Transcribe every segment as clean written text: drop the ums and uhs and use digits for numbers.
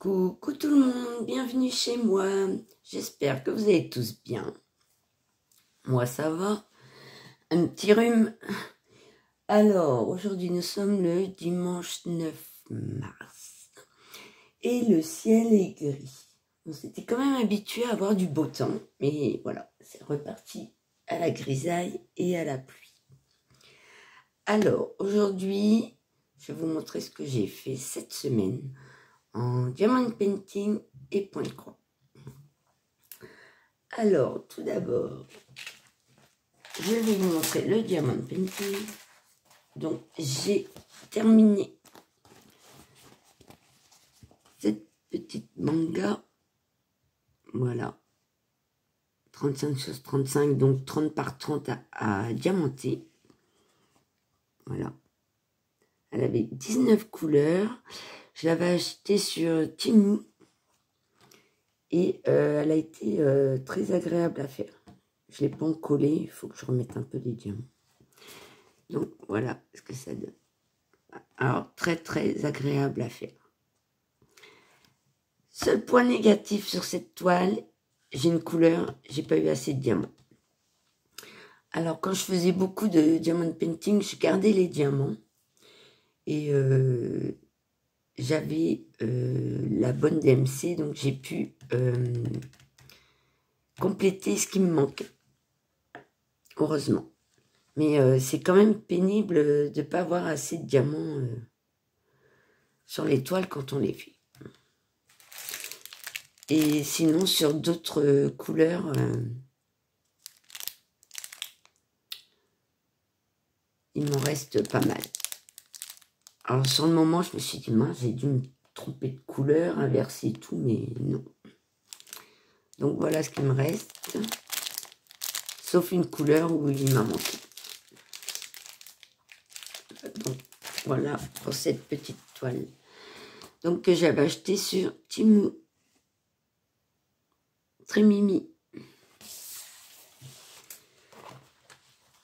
Coucou tout le monde, bienvenue chez moi. J'espère que vous allez tous bien. Moi ça va, un petit rhume. Alors, aujourd'hui nous sommes le dimanche 9 mars et le ciel est gris. On s'était quand même habitué à avoir du beau temps, mais voilà, c'est reparti à la grisaille et à la pluie. Alors, aujourd'hui, je vais vous montrer ce que j'ai fait cette semaine en diamond painting et point de croix. Alors, tout d'abord, je vais vous montrer le diamond painting. Donc, j'ai terminé cette petite manga. Voilà. 35 sur 35, donc 30 par 30 à diamanter. Voilà. Elle avait 19 couleurs. Je l'avais achetée sur Temu. Et elle a été très agréable à faire. Je ne l'ai pas collé, il faut que je remette un peu des diamants. Donc voilà ce que ça donne. Alors très très agréable à faire. Seul point négatif sur cette toile, j'ai une couleur, j'ai pas eu assez de diamants. Alors quand je faisais beaucoup de diamond painting, je gardais les diamants. Et j'avais la bonne DMC, donc j'ai pu compléter ce qui me manquait. Heureusement. Mais c'est quand même pénible de ne pas avoir assez de diamants sur les toiles quand on les fait. Et sinon, sur d'autres couleurs, il m'en reste pas mal. Alors sur le moment, je me suis dit, mince, j'ai dû me tromper de couleur, inverser tout, mais non. Donc voilà ce qui me reste. Sauf une couleur où il m'a manqué. Donc voilà pour cette petite toile. Donc que j'avais acheté sur Temu. Très mimi.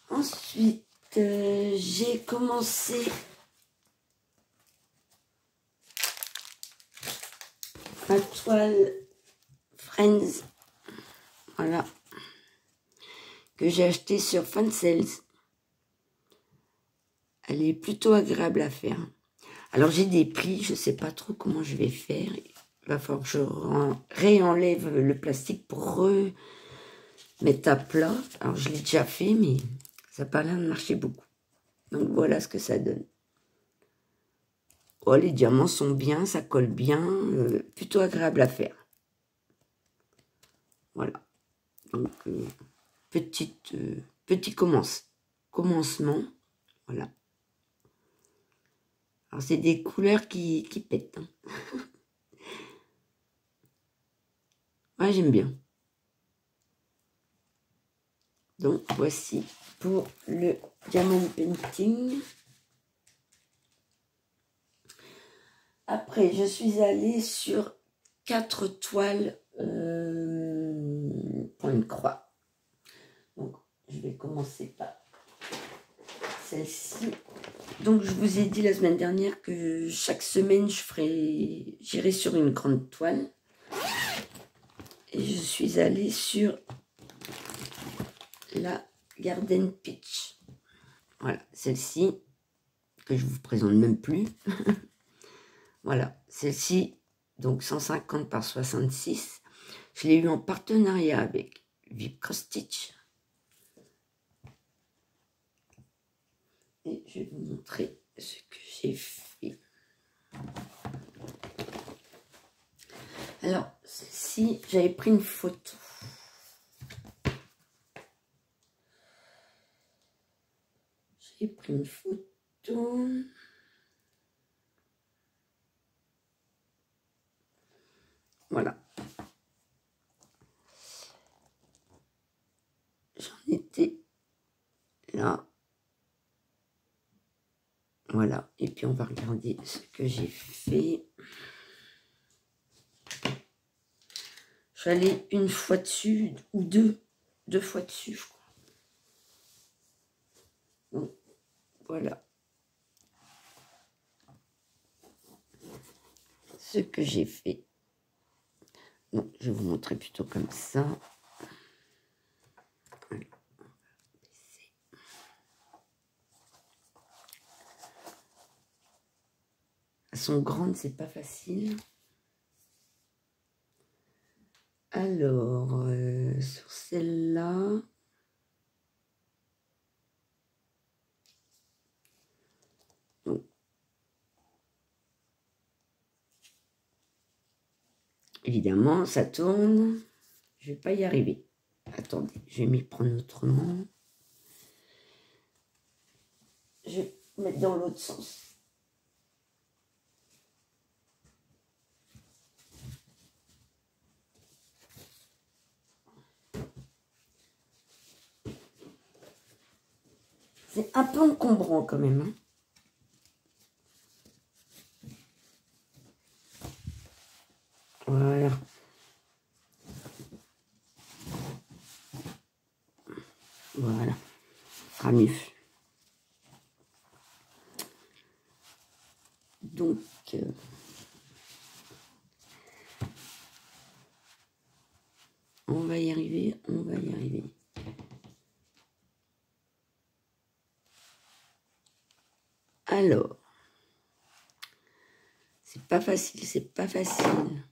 Ensuite, j'ai commencé ma toile Friends, voilà, que j'ai acheté sur Fansales. Elle est plutôt agréable à faire. Alors j'ai des plis, je ne sais pas trop comment je vais faire. Il va falloir que je réenlève le plastique pour remettre à plat. Alors je l'ai déjà fait, mais ça n'a pas l'air de marcher beaucoup. Donc voilà ce que ça donne. Oh, les diamants sont bien, ça colle bien, plutôt agréable à faire. Voilà. Donc petit commencement. Voilà. Alors c'est des couleurs qui pètent. Hein. Ouais, j'aime bien. Donc voici pour le diamond painting. Après, je suis allée sur 4 toiles point de croix. Donc, je vais commencer par celle-ci. Donc, je vous ai dit la semaine dernière que chaque semaine, j'irai sur une grande toile. Et je suis allée sur la Garden Peach. Voilà, celle-ci, que je vous présente même plus. Voilà, celle-ci, donc 150 par 66. Je l'ai eu en partenariat avec Vip Cross Stitch. Et je vais vous montrer ce que j'ai fait. Alors, celle-ci, j'avais pris une photo. J'ai pris une photo. Voilà. J'en étais là. Voilà. Et puis, on va regarder ce que j'ai fait. Je suis allée une fois dessus, ou deux fois dessus, je crois. Donc, voilà. ce que j'ai fait. Donc, je vais vous montrer plutôt comme ça. Elles sont grandes, c'est pas facile. Alors, sur celle-là, évidemment, ça tourne. Je vais pas y arriver. Attendez, je vais m'y prendre autrement. Je vais mettre dans l'autre sens. C'est un peu encombrant quand même. Hein. Voilà. Voilà. Ça sera mieux. Donc, on va y arriver, on va y arriver. Alors, c'est pas facile, c'est pas facile.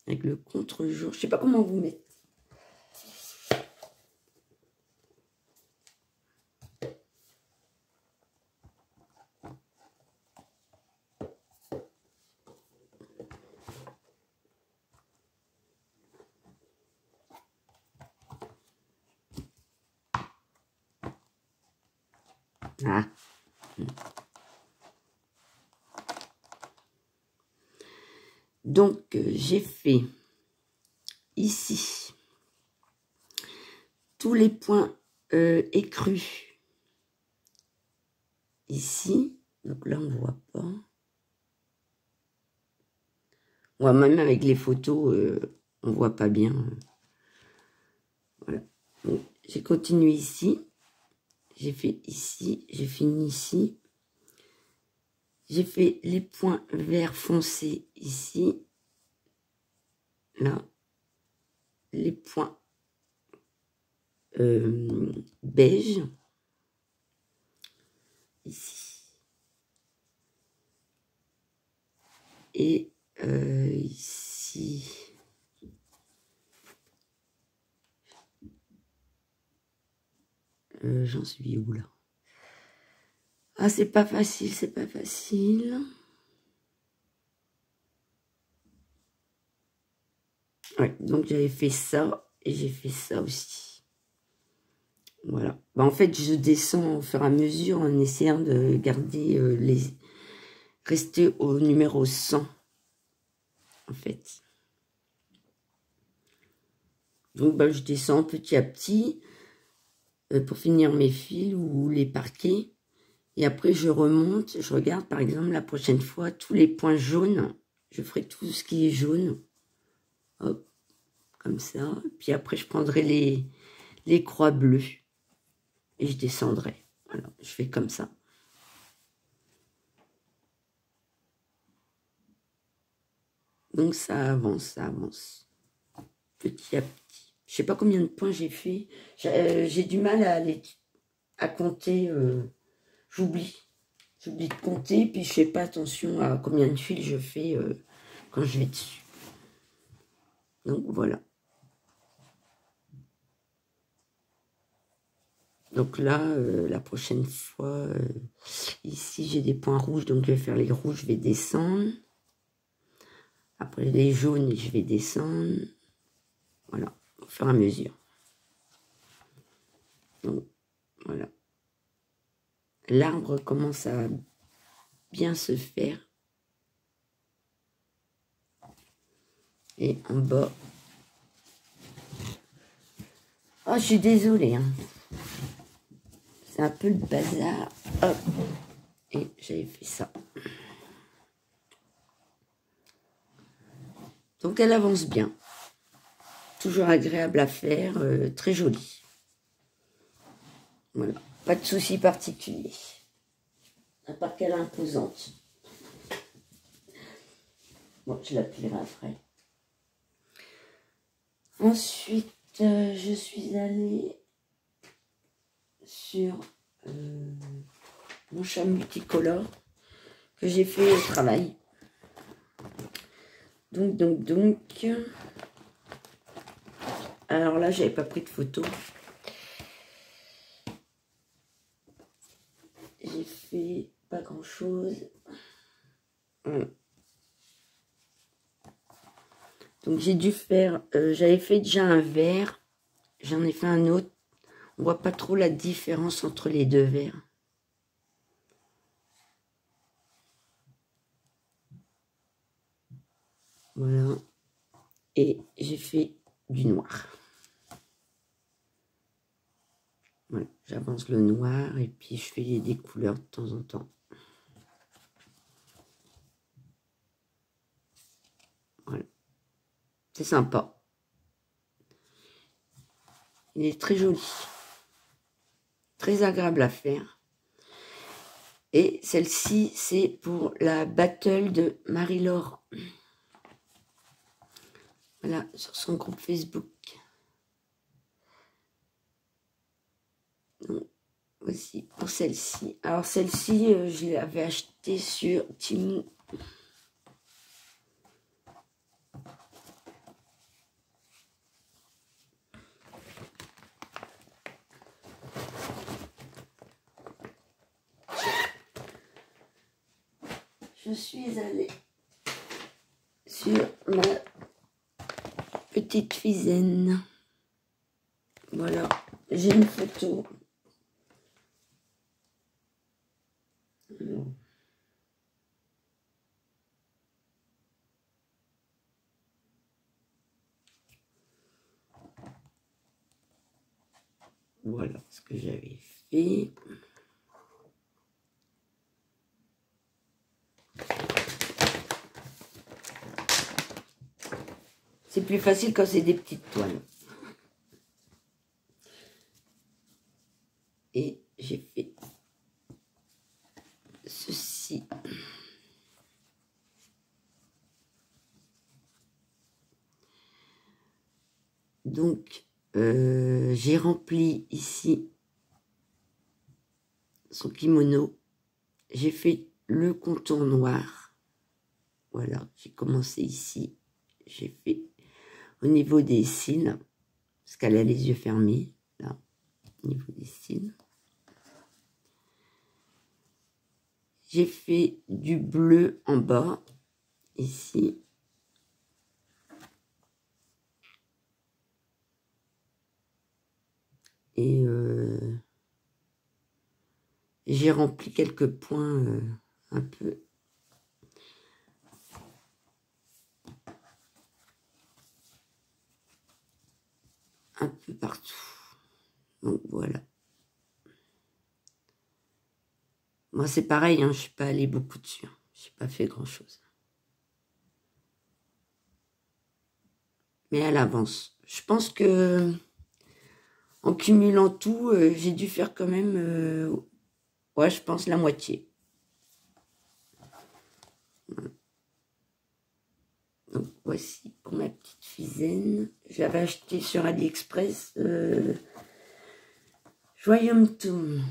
Avec le contre-jour, je sais pas comment vous mettre. Ah. Donc, j'ai fait ici tous les points écrus. Ici, donc là, on ne voit pas. Ouais, même avec les photos, on ne voit pas bien. Voilà. Donc, j'ai continué ici. J'ai fait ici. J'ai fini ici. J'ai fait les points vert foncé ici. Là. Les points beige. Ici. Et ici. J'en suis où là? Ah, c'est pas facile, c'est pas facile. Ouais, donc j'avais fait ça et j'ai fait ça aussi. Voilà. Bah, en fait, je descends au fur et à mesure en essayant de garder rester au numéro 100. En fait. Donc, bah, je descends petit à petit pour finir mes fils ou les parquets. Et après, je remonte. Je regarde, par exemple, la prochaine fois, tous les points jaunes. Je ferai tout ce qui est jaune. Hop. Comme ça. Puis après, je prendrai les croix bleues. Et je descendrai. Voilà, je fais comme ça. Donc ça avance, petit à petit. Je sais pas combien de points j'ai fait. J'ai du mal à compter. J'oublie de compter. Puis je fais pas attention à combien de fils je fais quand je vais dessus. Donc voilà. Donc là, la prochaine fois, ici j'ai des points rouges. Donc je vais faire les rouges, je vais descendre. Après les jaunes, je vais descendre. Voilà, au fur et à mesure. Donc, voilà. L'arbre commence à bien se faire. Et en bas. Oh, je suis désolée. Hein. C'est un peu le bazar. Hop. Et j'avais fait ça. Donc, elle avance bien. Toujours agréable à faire. Très jolie. Voilà. Pas de souci particulier. À part qu'elle est imposante. Bon, je l'appliquerai après. Ensuite, je suis allée sur mon chat multicolore que j'ai fait au travail. Donc. Alors là, j'avais pas pris de photo. J'ai fait pas grand chose. Donc j'ai dû faire, j'avais fait déjà un vert, j'en ai fait un autre. On voit pas trop la différence entre les deux verts. Voilà. Et j'ai fait du noir. Voilà, j'avance le noir et puis je fais des couleurs de temps en temps. Voilà. C'est sympa. Il est très joli. Très agréable à faire. Et celle-ci, c'est pour la battle de Marie-Laure. Voilà, sur son groupe Facebook. Donc, voici pour celle-ci. Alors celle-ci, je l'avais achetée sur Temu. Je suis allée sur ma petite fisaine. Voilà, j'ai une photo. Alors. Voilà ce que j'avais fait. C'est plus facile quand c'est des petites toiles. Et j'ai fait ceci. Donc, j'ai rempli ici son kimono. J'ai fait le contour noir. Voilà, j'ai commencé ici. J'ai fait au niveau des cils, parce qu'elle a les yeux fermés, là, au niveau des cils. J'ai fait du bleu en bas, ici. Et j'ai rempli quelques points un peu. Un peu partout. Donc voilà. Moi c'est pareil, hein, je suis pas allée beaucoup dessus. Hein. J'ai pas fait grand chose. Mais elle avance. Je pense que en cumulant tout, j'ai dû faire quand même, ouais, je pense la moitié. Voilà. Donc voici pour ma petite fisaine. Je l'avais acheté sur AliExpress. Joyum-Toum.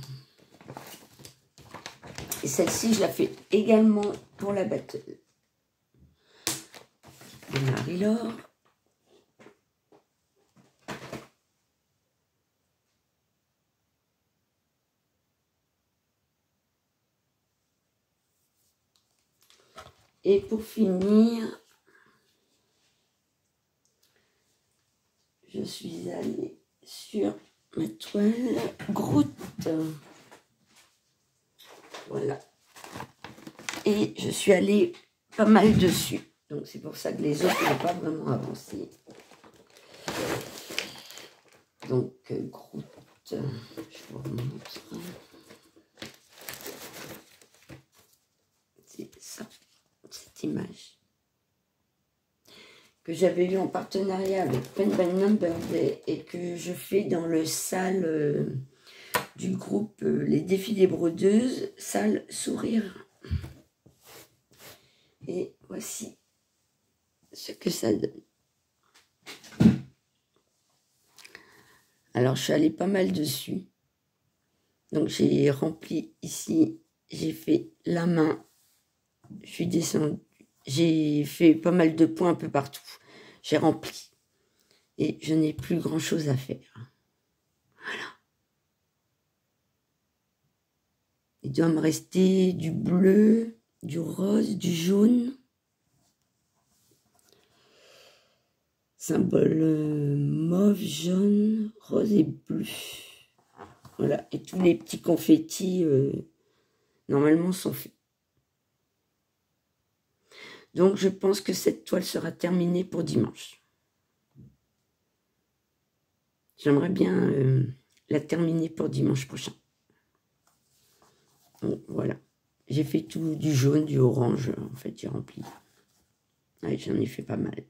Et celle-ci, je la fais également pour la battle de Marie-Laure. Et pour finir, je suis allée sur ma toile Groot. Voilà. Et je suis allée pas mal dessus. Donc c'est pour ça que les autres n'ont pas vraiment avancé. Donc Groot, je vous remontre. C'est ça, cette image. Que j'avais eu en partenariat avec Pen by Number Day et que je fais dans le salle du groupe Les Défis des Brodeuses, salle Sourire. Et voici ce que ça donne. Alors, je suis allée pas mal dessus. Donc, j'ai rempli ici, j'ai fait la main, je suis descendue, j'ai fait pas mal de points un peu partout. J'ai rempli. Et je n'ai plus grand-chose à faire. Voilà. Il doit me rester du bleu, du rose, du jaune. Symbole mauve, jaune, rose et bleu. Voilà. Et tous les petits confettis, normalement, sont faits. Donc, je pense que cette toile sera terminée pour dimanche. J'aimerais bien la terminer pour dimanche prochain. Donc, voilà. J'ai fait tout du jaune, du orange. En fait, j'ai rempli. Ouais, j'en ai fait pas mal.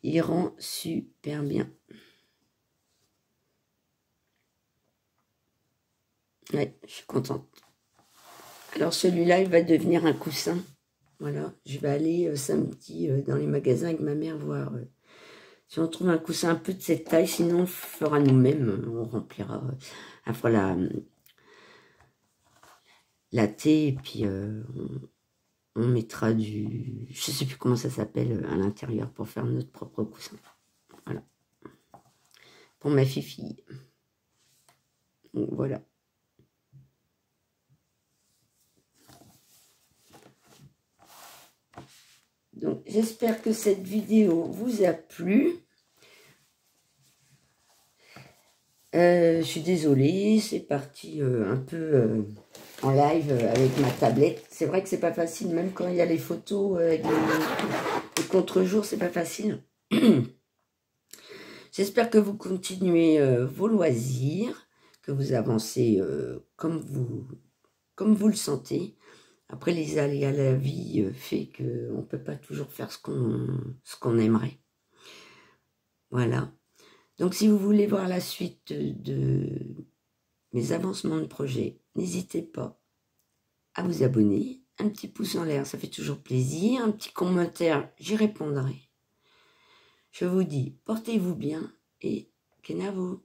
Il rend super bien. Ouais, je suis contente. Alors, celui-là, il va devenir un coussin. Voilà, je vais aller samedi dans les magasins avec ma mère voir si on trouve un coussin un peu de cette taille. Sinon, on le fera nous-mêmes. On remplira, on fera la thé et puis on mettra du... Je sais plus comment ça s'appelle à l'intérieur pour faire notre propre coussin. Voilà. Pour ma fille. Donc, voilà. Donc, j'espère que cette vidéo vous a plu. Je suis désolée, c'est parti un peu en live avec ma tablette. C'est vrai que c'est pas facile, même quand il y a les photos avec les contre-jours, c'est pas facile. J'espère que vous continuez vos loisirs, que vous avancez comme vous le sentez. Après, les aléas de la vie fait qu'on ne peut pas toujours faire ce qu'on aimerait. Voilà. Donc, si vous voulez voir la suite de mes avancements de projet, n'hésitez pas à vous abonner. Un petit pouce en l'air, ça fait toujours plaisir. Un petit commentaire, j'y répondrai. Je vous dis, portez-vous bien et kenavo.